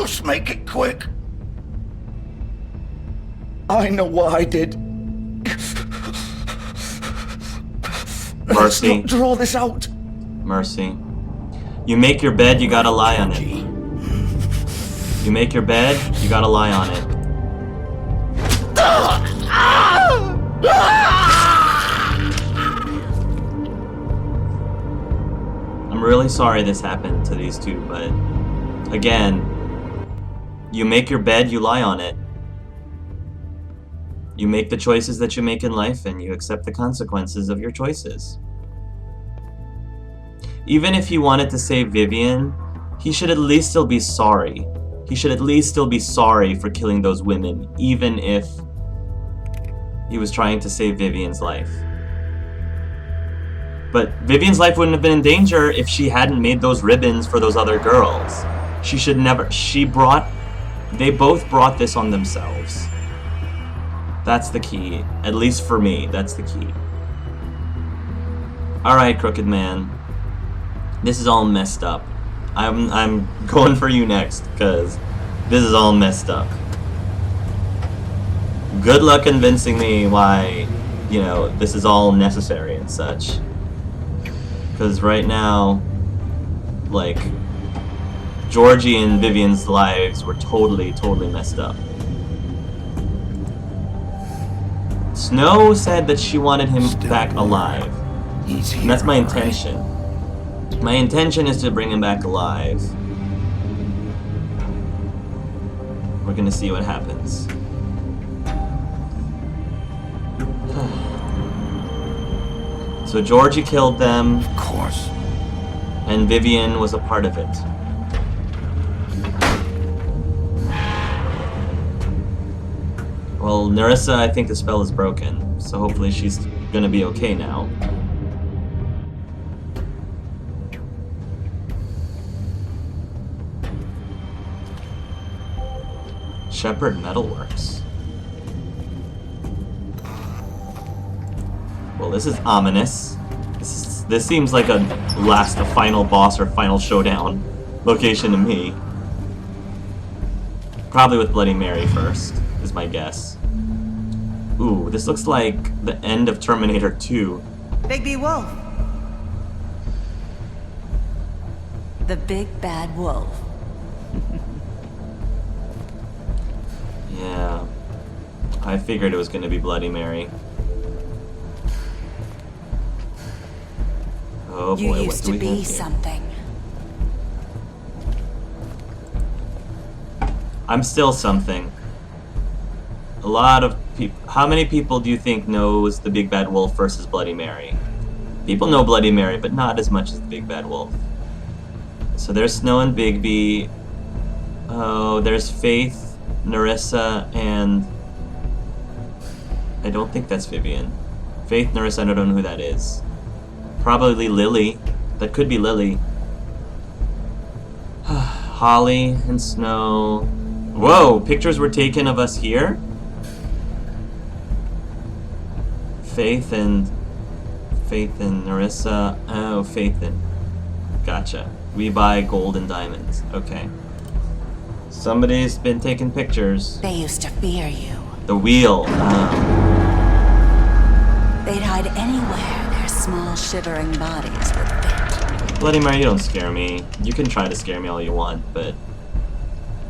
Just make it quick. I know what I did. Let's Mercy. not draw this out. Mercy. You make your bed, you gotta lie on it. You make your bed, you gotta lie on it. I'm really sorry this happened to these two, but again, you make your bed, you lie on it. You make the choices that you make in life, and you accept the consequences of your choices. Even if he wanted to save Vivian, he should at least still be sorry. He should at least still be sorry for killing those women, even if he was trying to save Vivian's life. But Vivian's life wouldn't have been in danger if she hadn't made those ribbons for those other girls. She should never... They both brought this on themselves. That's the key. At least for me, that's the key. Alright, Crooked Man. This is all messed up. I'm going for you next, because this is all messed up. Good luck convincing me why, you know, this is all necessary and such. Because right now, like, Georgie and Vivian's lives were totally messed up. Snow said that she wanted him back alive. And that's my intention. My intention is to bring him back alive. We're gonna see what happens. So Georgie killed them. Of course. And Vivian was a part of it. Well, Nerissa, I think the spell is broken, so hopefully she's gonna be okay now. Shepherd Metalworks. Well, this is ominous. This seems like a final boss or final showdown location to me. Probably with Bloody Mary first, is my guess. Ooh, this looks like the end of Terminator 2. Bigby Wolf. The big bad wolf. Yeah. I figured it was gonna be Bloody Mary. Oh boy, You what used do to we have be here? something. I'm still something. A lot of people. How many people do you think knows the Big Bad Wolf versus Bloody Mary? People know Bloody Mary, but not as much as the Big Bad Wolf. So there's Snow and Bigby. Oh, there's Faith, Nerissa, and I don't think that's Vivian. Faith, Nerissa, I don't know who that is. Probably Lily. That could be Lily. Holly and Snow. Whoa, pictures were taken of us here? Faith and Nerissa. Oh, Faith and... Gotcha. We buy gold and diamonds. Okay. Somebody's been taking pictures. They used to fear you. The wheel. They'd hide anywhere their small shivering bodies would fit. Bloody Mary, you don't scare me. You can try to scare me all you want, but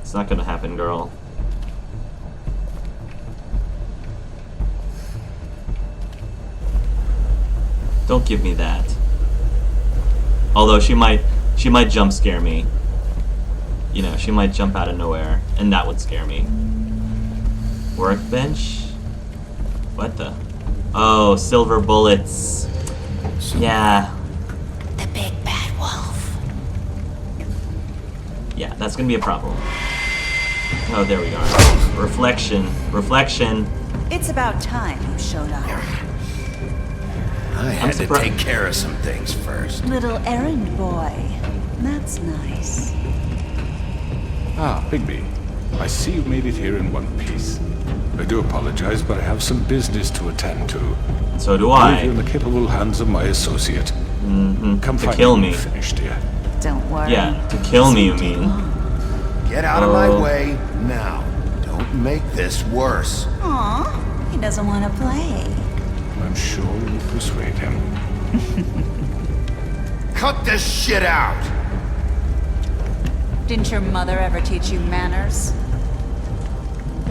it's not gonna happen, girl. Don't give me that. Although she might jump scare me. You know, she might jump out of nowhere, and that would scare me. Workbench? What the? Oh, silver bullets. Yeah. The big bad wolf. Yeah, that's gonna be a problem. Oh, there we are. Reflection. Reflection. It's about time you showed up. I had to take care of some things first. Little errand boy. That's nice. Ah, Bigby. I see you made it here in one piece. I do apologize, but I have some business to attend to. So do I'll leave I. you in the capable hands of my associate. Mm-hmm. Come To find kill me me. when you're finished here. Don't worry. Yeah, to kill me, you Doesn't take mean. long. Get out of my way now. Don't make this worse. Aw, he doesn't want to play. I'm sure you'll persuade him. Cut this shit out! Didn't your mother ever teach you manners?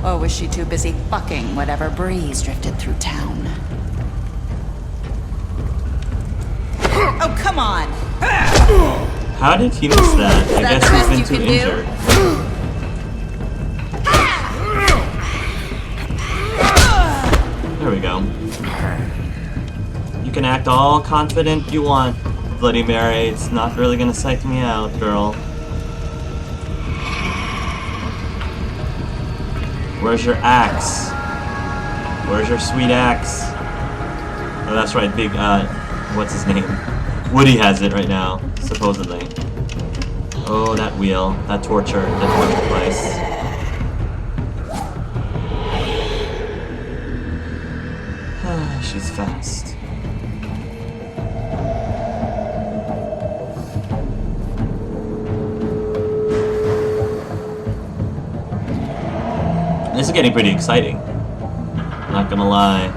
Or was she too busy fucking whatever breeze drifted through town? Oh, come on! How did he miss that? I guess he's been too injured. There we go. You can act all confident you want, Bloody Mary. It's not really gonna psych me out, girl. Where's your axe? Where's your sweet axe? Oh, that's right, big, what's his name? Woody has it right now, supposedly. Oh, that wheel. That torture device. She's fast. This is getting pretty exciting. Not gonna lie.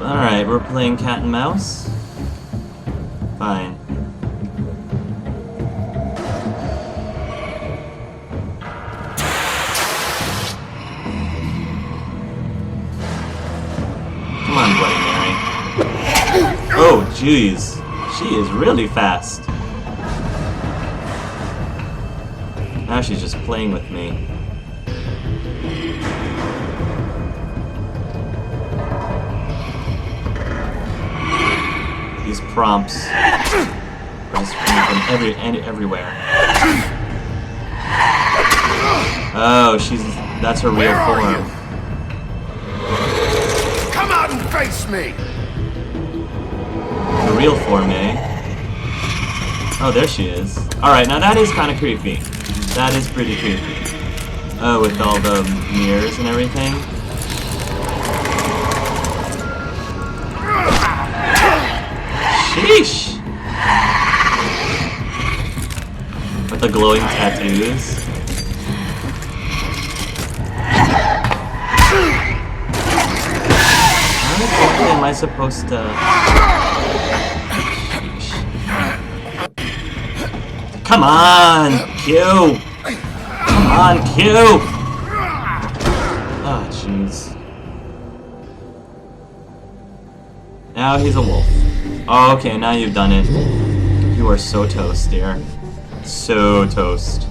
Alright, we're playing cat and mouse? Fine. Come on, Bloody Mary. Oh, jeez. She is really fast. Now she's just playing with me. These prompts are just coming from everywhere. Oh, that's her real form. Come out and face me! The real form, eh? Oh, there she is. Alright, now that is kind of creepy. That is pretty creepy. Oh, with all the mirrors and everything. Sheesh! With the glowing tattoos. How exactly am I supposed to... Sheesh. Come on, Q! Come on, Q! Oh, jeez. Now he's a wolf. Oh, okay, now you've done it. You are so toast, dear. So toast.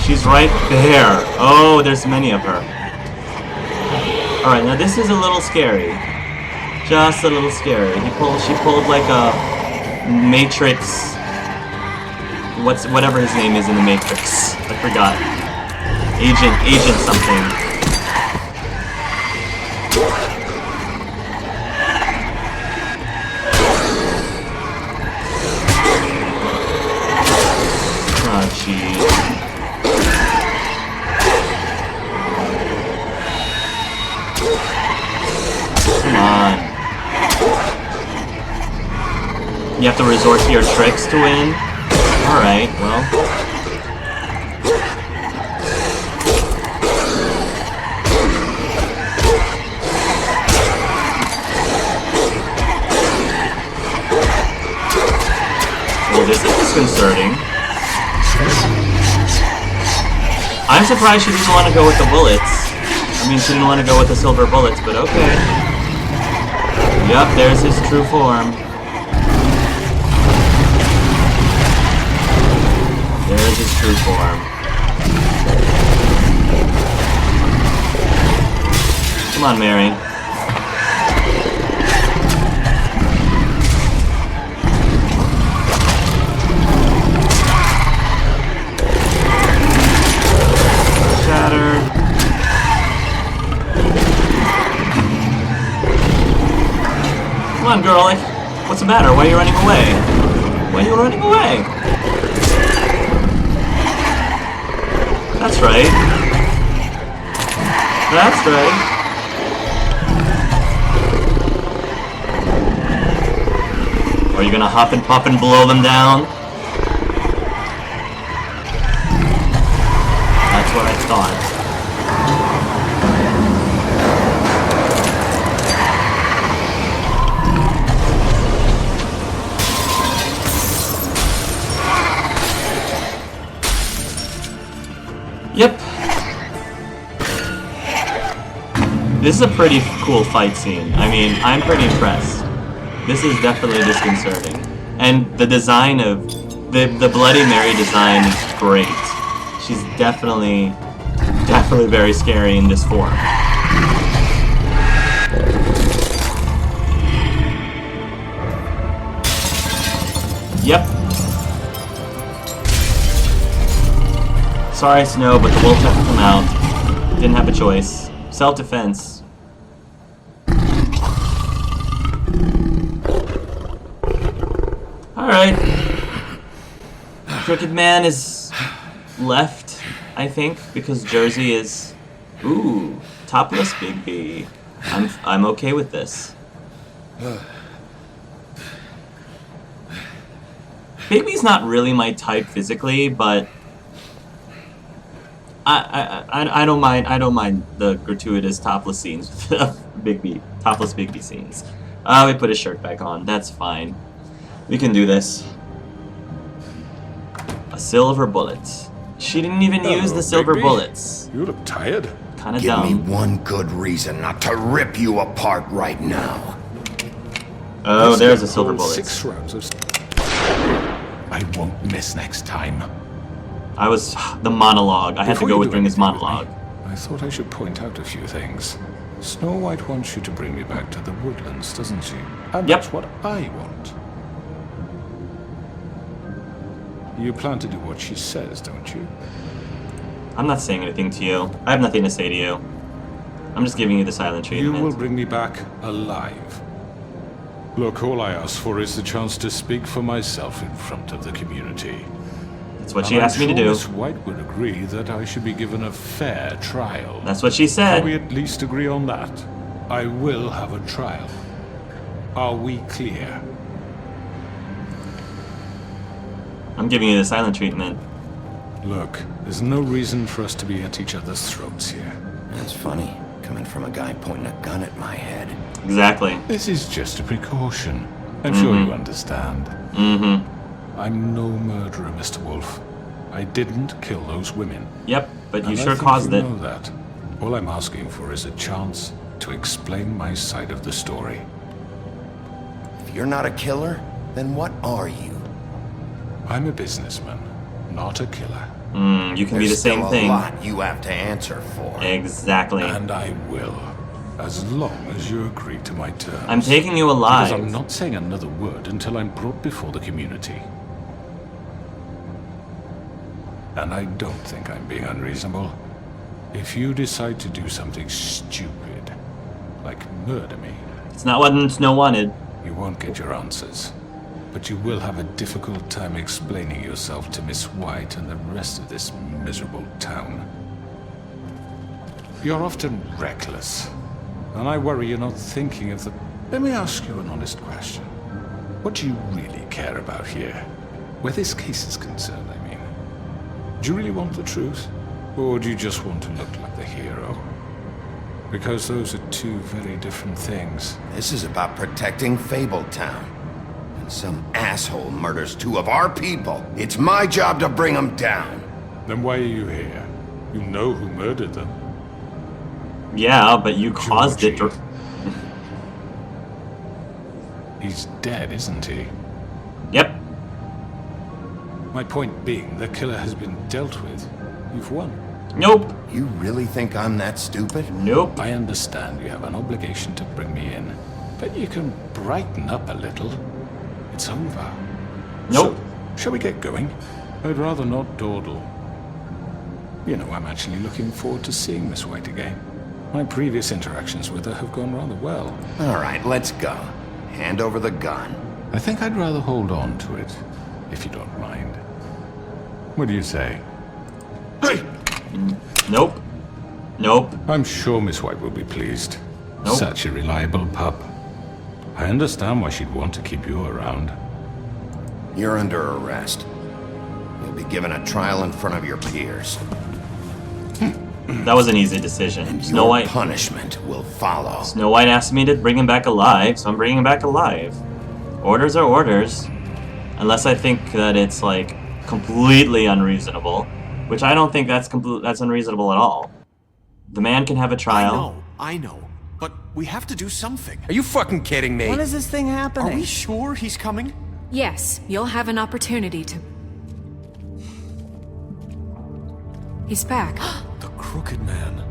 She's right there. Oh, there's many of her. Alright, now this is a little scary. Just a little scary. She pulled like a Matrix. Whatever his name is in the Matrix. I forgot. Agent something. Oh, jeez. Come on. You have to resort to your tricks to win? Alright, well. Well, this is disconcerting. I'm surprised she didn't want to go with the bullets. I mean, she didn't want to go with the silver bullets, but okay. Yup, there's his true form. There's his true form. Come on, Mary. Shattered. Come on, girl. What's the matter? Why are you running away? Why are you running away? right. That's right. Are you gonna hop and pop and blow them down? That's what I thought. Yep. This is a pretty cool fight scene. I mean, I'm pretty impressed. This is definitely disconcerting. And the design of... The Bloody Mary design is great. She's definitely very scary in this form. Yep. Sorry, Snow, but the wolf had to come out. Didn't have a choice. Self-defense. Alright. Crooked Man is left, I think, because Jersey is... Ooh, topless Bigby. I'm okay with this. Bigby's not really my type physically, but I don't mind the gratuitous topless scenes of Bigby, topless Bigby scenes. We put his shirt back on. That's fine. We can do this. A silver bullet. She didn't even use the silver Bigby. bullets. You look tired. Kind of Give me dumb. one good reason not to rip you apart right now. Oh, Let's there's get a silver all bullet. 6 rounds of... I won't miss next time. I was the monologue. I had to Before go you with do doing his anything with me, monologue. I thought I should point out a few things. Snow White wants you to bring me back to the woodlands, doesn't she? And Yep. that's what I want. You plan to do what she says, don't you? I'm not saying anything to you. I have nothing to say to you. I'm just giving you the silent You treatment. will bring me back alive. Look, all I ask for is the chance to speak for myself in front of the community. That's what she And asked me to I'm sure do. Miss White would agree that I should be given a fair trial. That's what she Can said. we at least agree on that? I will have a trial. Are we clear? I'm giving you the silent treatment. Look, there's no reason for us to be at each other's throats here. That's funny, coming from a guy pointing a gun at my head. Exactly. This is just a precaution. I'm sure you understand. Mm-hmm. I'm no murderer, Mr. Wolf. I didn't kill those women. Yep, but you And I sure think caused you it. know that. All I'm asking for is a chance to explain my side of the story. If you're not a killer, then what are you? I'm a businessman, not a killer. You can be the There's same still thing. a lot you have to answer for. Exactly. And I will, as long as you agree to my terms. I'm taking you Because alive. I'm not saying another word until I'm brought before the community. And I don't think I'm being unreasonable. If you decide to do something stupid, like murder me, It's not what Snow wanted. you won't get your answers. But you will have a difficult time explaining yourself to Miss White and the rest of this miserable town. You're often reckless, and I worry you're not thinking of the... Let me ask you an honest question. What do you really care about here? Where this case is concerned, I mean. Do you really want the truth? Or do you just want to look like the hero? Because those are two very different things. This is about protecting Fabletown. And some asshole murders 2 of our people. It's my job to bring them down. Then why are you here? You know who murdered them. Yeah, but you caused it. Georgie. He's dead, isn't he? Yep. My point being, the killer has been dealt with. You've won. Nope. You really think I'm that stupid? Nope. I understand you have an obligation to bring me in, but you can brighten up a little. It's over. Nope. So, shall we get going? I'd rather not dawdle. You know, I'm actually looking forward to seeing Miss White again. My previous interactions with her have gone rather well. All right, let's go. Hand over the gun. I think I'd rather hold on to it, if you don't mind. What do you say? Hey! Nope. Nope. I'm sure Miss White will be pleased. Nope. Such a reliable pup. I understand why she'd want to keep you around. You're under arrest. You'll be given a trial in front of your peers. That was an easy decision. Snow Your White. punishment will follow. Snow White asked me to bring him back alive, so I'm bringing him back alive. Orders are orders. Unless I think that it's, like, completely unreasonable. Which I don't think that's unreasonable at all. The man can have a trial. I know. But we have to do something. Are you fucking kidding me? When is this thing happening? Are we sure he's coming? Yes, you'll have an opportunity to... He's back. The Crooked Man.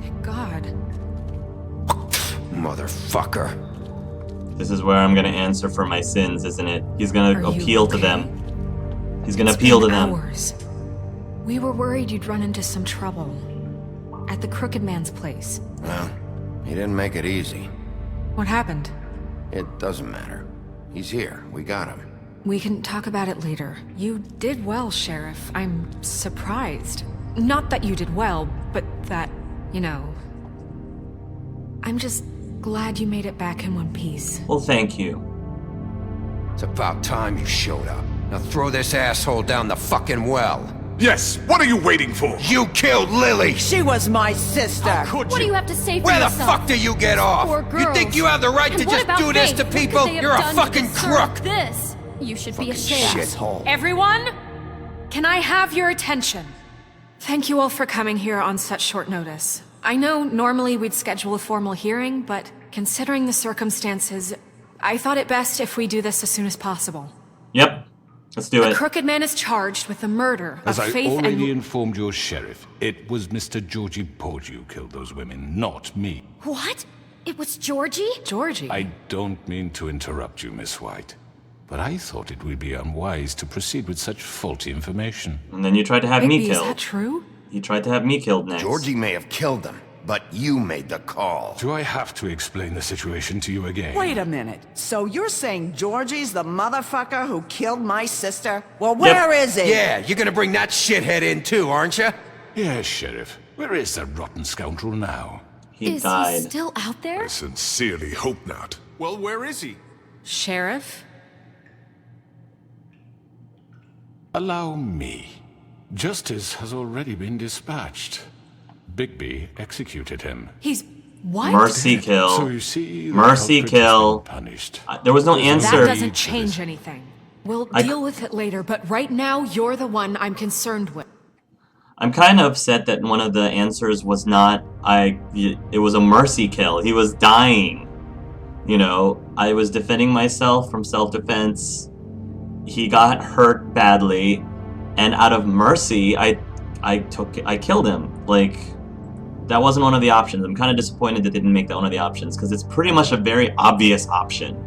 Thank God. Motherfucker. This is where I'm gonna answer for my sins, isn't it? He's gonna Are you appeal to okay? them. He's gonna It's appeal to been them. hours. We were worried you'd run into some trouble. At the Crooked Man's place. Well, he didn't make it easy. What happened? It doesn't matter. He's here. We got him. We can talk about it later. You did well, Sheriff. I'm surprised. Not that you did well, but that, you know... I'm just glad you made it back in one piece. Well, thank you. It's about time you showed up. Now throw this asshole down the fucking well. Yes, what are you waiting for? You killed Lily! She was my sister. Could What do you have to say for Where the yourself? fuck do you get off? Poor You girls. think you have the right And to what just about do this Faith? to What could people? they have You're a done to fucking deserve crook! This. You should be Fucking ashamed. shithole. Everyone, can I have your attention? Thank you all for coming here on such short notice. I know normally we'd schedule a formal hearing, but considering the circumstances, I thought it best if we do this as soon as possible. Yep. Let's do The it. Crooked Man is charged with the murder As of I Faith already and... informed your sheriff, it was Mr. Georgie Porgy who killed those women, not me. What? It was Georgie? Georgie. I don't mean to interrupt you, Miss White, but I thought it would be unwise to proceed with such faulty information. And then you tried to have me Baby, is killed. that true? You tried to have me killed next. Georgie may have killed them, but you made the call. Do I have to explain the situation to you again? Wait a minute. So you're saying Georgie's the motherfucker who killed my sister? Well, where is he? Yeah, you're gonna bring that shithead in too, aren't you? Yes, Sheriff. Where is that rotten scoundrel now? He Is died. he still out there? I sincerely hope not. Well, where is he? Sheriff? Allow me. Justice has already been dispatched. Bigby executed him. He's... what? Mercy kill. So you see, the Mercy culprit has kill. been punished. There was no That answer. doesn't change anything. We'll deal with it later, but right now, you're the one I'm concerned with. I'm kind of upset that one of the answers was not it was a mercy kill. He was dying. You know, I was defending myself from self-defense. He got hurt badly, and out of mercy, I killed him. Like, that wasn't one of the options. I'm kind of disappointed that they didn't make that one of the options, because it's pretty much a very obvious option.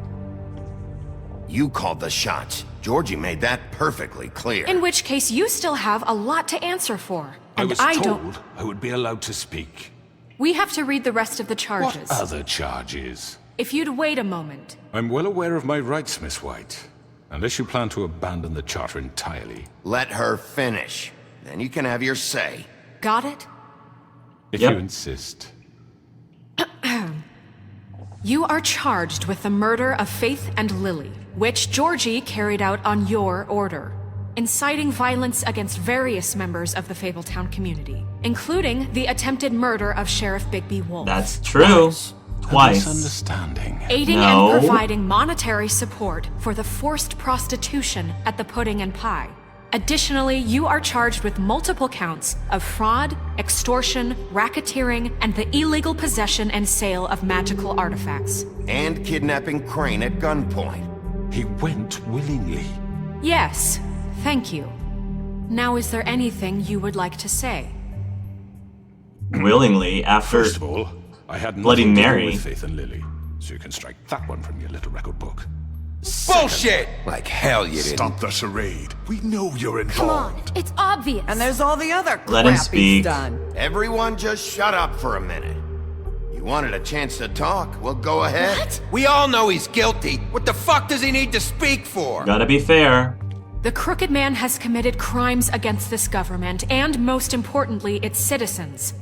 You called the shots. Georgie made that perfectly clear. In which case, you still have a lot to answer for. I And was I told don't... I would be allowed to speak. We have to read the rest of the What charges. other charges? If you'd wait a moment. I'm well aware of my rights, Miss White. Unless you plan to abandon the charter entirely. Let her finish. Then you can have your say. Got it? If Yep. you insist. You are charged with the murder of Faith and Lily, which Georgie carried out on your order, inciting violence against various members of the Fabletown community, including the attempted murder of Sheriff Bigby Wolf. That's true. A Twice. misunderstanding. Aiding No. and providing monetary support for the forced prostitution at the Pudding and Pie. Additionally, you are charged with multiple counts of fraud, extortion, racketeering, and the illegal possession and sale of magical artifacts. And kidnapping Crane at gunpoint. He went willingly. Yes, thank you. Now, is there anything you would like to say? Willingly, after... First of all, I had Bloody nothing to do Mary. with Faith and Lily, so you can strike that one from your little record book. Bullshit! Like hell you didn't. Stop the charade. We know you're Come on, involved. it's obvious. And there's all the other Let him crap speak. he's done. Everyone just shut up for a minute. You wanted a chance to talk? Well, go ahead. What? We all know he's guilty. What the fuck does he need to speak for? Gotta be fair. The Crooked Man has committed crimes against this government and, most importantly, its citizens.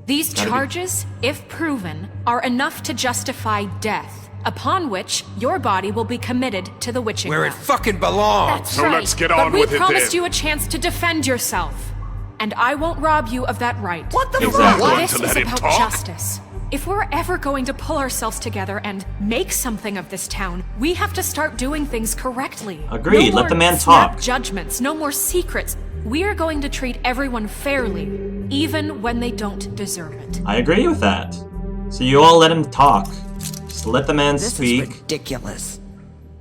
These charges, if proven, are enough to justify death, upon which your body will be committed to the witching Where it well. fucking belongs! That's So right. let's get on but with we it promised then. you a chance to defend yourself. And I won't rob you of that right. What the Exactly. fuck? Going This to is let him about talk? justice. If we're ever going to pull ourselves together and make something of this town, we have to start doing things correctly. Agreed. No Let the more man snap talk. judgments, no more secrets. We are going to treat everyone fairly, even when they don't deserve it. I agree with that. So you all let him talk. Just let the man This speak. is ridiculous.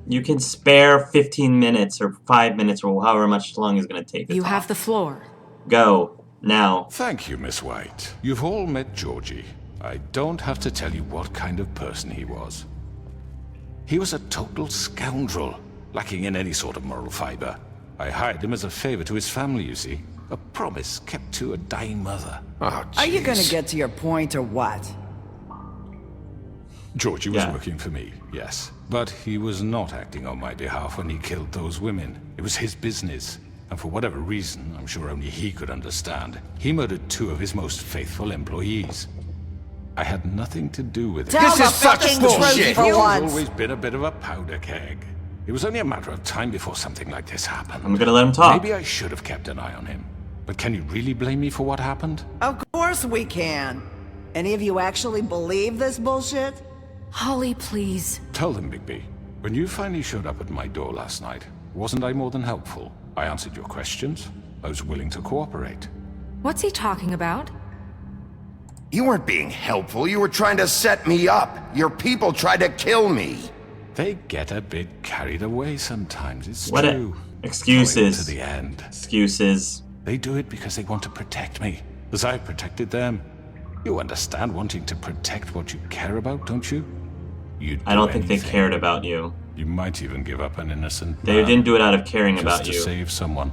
You can spare 15 minutes or 5 minutes or however much long it's going to take to You talk. have the floor. Go. Now. Thank you, Miss White. You've all met Georgie. I don't have to tell you what kind of person he was. He was a total scoundrel, lacking in any sort of moral fiber. I hired him as a favor to his family, you see. A promise kept to a dying mother. Oh, Are you gonna jeez. get to your point or what? Georgie was Yeah. working for me, yes. But he was not acting on my behalf when he killed those women. It was his business. And for whatever reason, I'm sure only he could understand, he murdered 2 of his most faithful employees. I had nothing to do with it. Tell This the is such fucking bullshit. truth for He's once. always been a bit of a powder keg. It was only a matter of time before something like this happened. I'm going to let him talk. Maybe I should have kept an eye on him. But can you really blame me for what happened? Of course we can. Any of you actually believe this bullshit? Holly, please. Tell them, Bigby. When you finally showed up at my door last night, wasn't I more than helpful? I answered your questions. I was willing to cooperate. What's he talking about? You weren't being helpful. You were trying to set me up. Your people tried to kill me. They get a bit carried away sometimes, it's What true. excuses. Going to the end. Excuses. They do it because they want to protect me, as I protected them. You understand wanting to protect what you care about, don't you? You'd I don't do think they anything. cared about you. You might even give up an innocent They man didn't do it out of caring just about to you. save someone.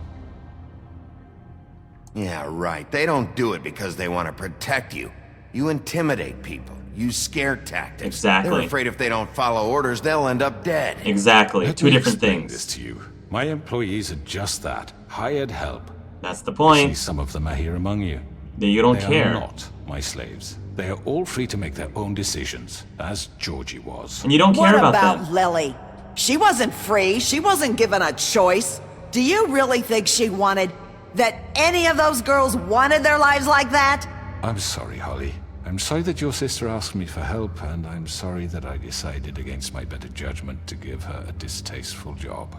Yeah, right. They don't do it because they want to protect you. You intimidate people. Use scare tactics. Exactly. They're afraid if they don't follow orders, they'll end up dead. Exactly. Let 2 me different explain things. this to you. My employees are just that. Hired help. That's the See, point. some of them are here among you. That you don't They care. are not my slaves. They are all free to make their own decisions, as Georgie was. And you don't What care about them. Lily? She wasn't free. She wasn't given a choice. Do you really think she wanted... that any of those girls wanted their lives like that? I'm sorry, Holly. I'm sorry that your sister asked me for help, and I'm sorry that I decided against my better judgment to give her a distasteful job.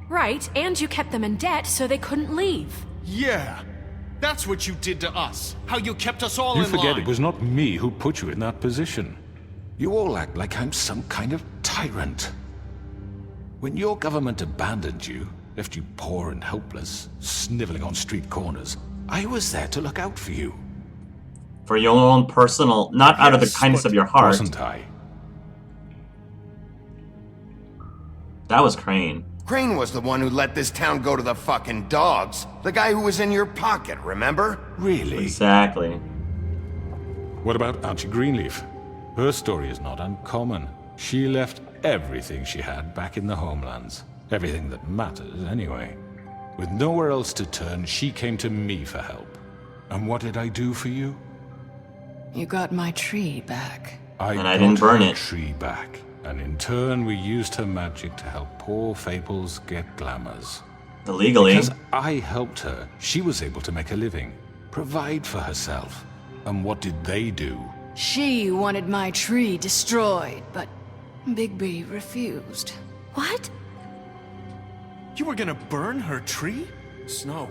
Right, and you kept them in debt so they couldn't leave. Yeah. That's what you did to us. How you kept us all You in forget line. it was not me who put you in that position. You all act like I'm some kind of tyrant. When your government abandoned you, left you poor and helpless, sniveling on street corners, I was there to look out for you. For your own personal, not out of the Yes, kindness but of your heart. Wasn't I? That was Crane. Crane was the one who let this town go to the fucking dogs. The guy who was in your pocket, remember? Really? Exactly. What about Auntie Greenleaf? Her story is not uncommon. She left everything she had back in the homelands. Everything that matters, anyway. With nowhere else to turn, she came to me for help. And what did I do for you? You got my tree back. And I didn't burn her it. tree back. And in turn, we used her magic to help poor Fables get glamours. Illegally. Because I helped her, she was able to make a living, provide for herself. And what did they do? She wanted my tree destroyed, but Bigby refused. What? You were gonna burn her tree? Snow,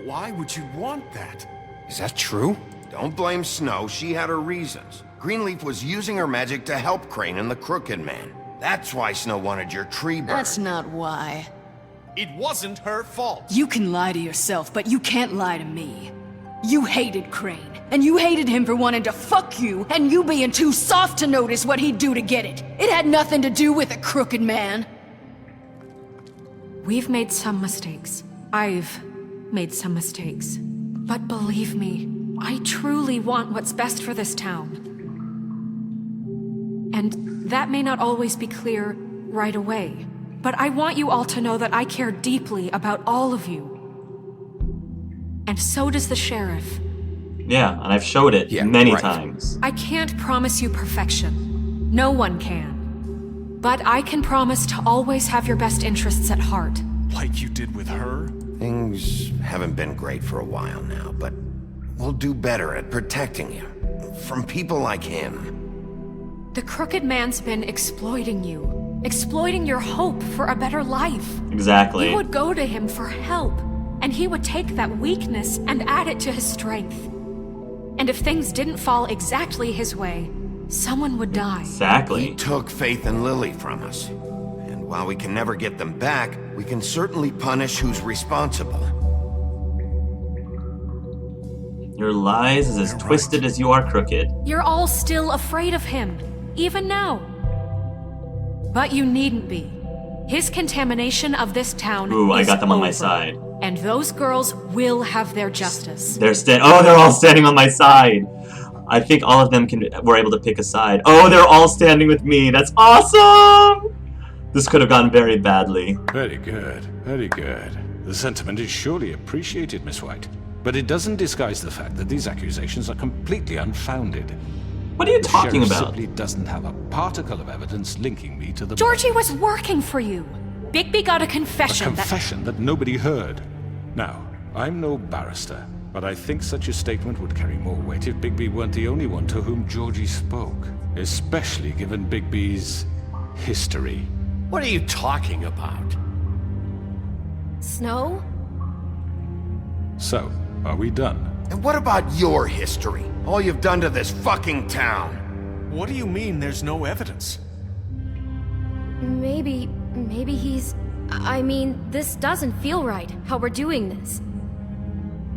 why would you want that? Is that true? Don't blame Snow. She had her reasons. Greenleaf was using her magic to help Crane and the Crooked Man. That's why Snow wanted your tree burned. That's not why. It wasn't her fault. You can lie to yourself, but you can't lie to me. You hated Crane, and you hated him for wanting to fuck you, and you being too soft to notice what he'd do to get it. It had nothing to do with a crooked man. We've made some mistakes. I've made some mistakes. But believe me, I truly want what's best for this town. And that may not always be clear right away. But I want you all to know that I care deeply about all of you. And so does the sheriff. Yeah, and I've showed it many times. I can't promise you perfection. No one can. But I can promise to always have your best interests at heart. Like you did with her? Things haven't been great for a while now, but we'll do better at protecting you. From people like him. The crooked man's been exploiting you. Exploiting your hope for a better life. Exactly. You would go to him for help, and he would take that weakness and add it to his strength. And if things didn't fall exactly his way, someone would die. Exactly. He took Faith and Lily from us. And while we can never get them back, we can certainly punish who's responsible. Your lies is as twisted as you are crooked. You're all still afraid of him, even now. But you needn't be. His contamination of this town Ooh, I is got them on my over. side. And those girls will have their justice. They're all standing on my side. I think all of them were able to pick a side. Oh, they're all standing with me. That's awesome! This could have gone very badly. Very good, very good. The sentiment is surely appreciated, Miss White. But it doesn't disguise the fact that these accusations are completely unfounded. What are you talking The sheriff about? simply doesn't have a particle of evidence linking me to the Georgie murders. was working for you. Bigby got a confession, A confession that nobody heard. Now, I'm no barrister, but I think such a statement would carry more weight if Bigby weren't the only one to whom Georgie spoke. Especially given Bigby's history. What are you talking about? Snow? So, are we done? And what about your history? All you've done to this fucking town? What do you mean there's no evidence? Maybe he's... I mean, this doesn't feel right, how we're doing this.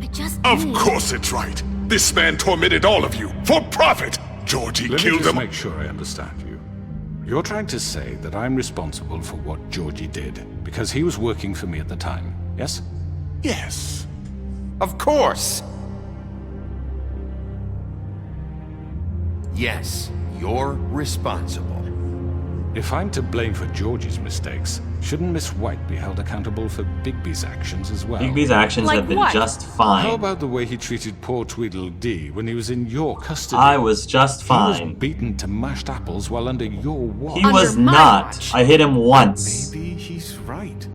I just Of need... course it's right. This man tormented all of you for profit. Georgie Let me killed just them. make sure I understand you. You're trying to say that I'm responsible for what Georgie did, because he was working for me at the time, yes? Yes. Of course! Yes, you're responsible. If I'm to blame for Georgie's mistakes, shouldn't Miss White be held accountable for Bigby's actions as well? Bigby's actions Like have been what? just How fine. about the way he treated poor Tweedledee when he was in your custody? I was just He fine. was beaten to mashed apples while under your watch. He was my not. watch. I hit him once. Maybe he's right.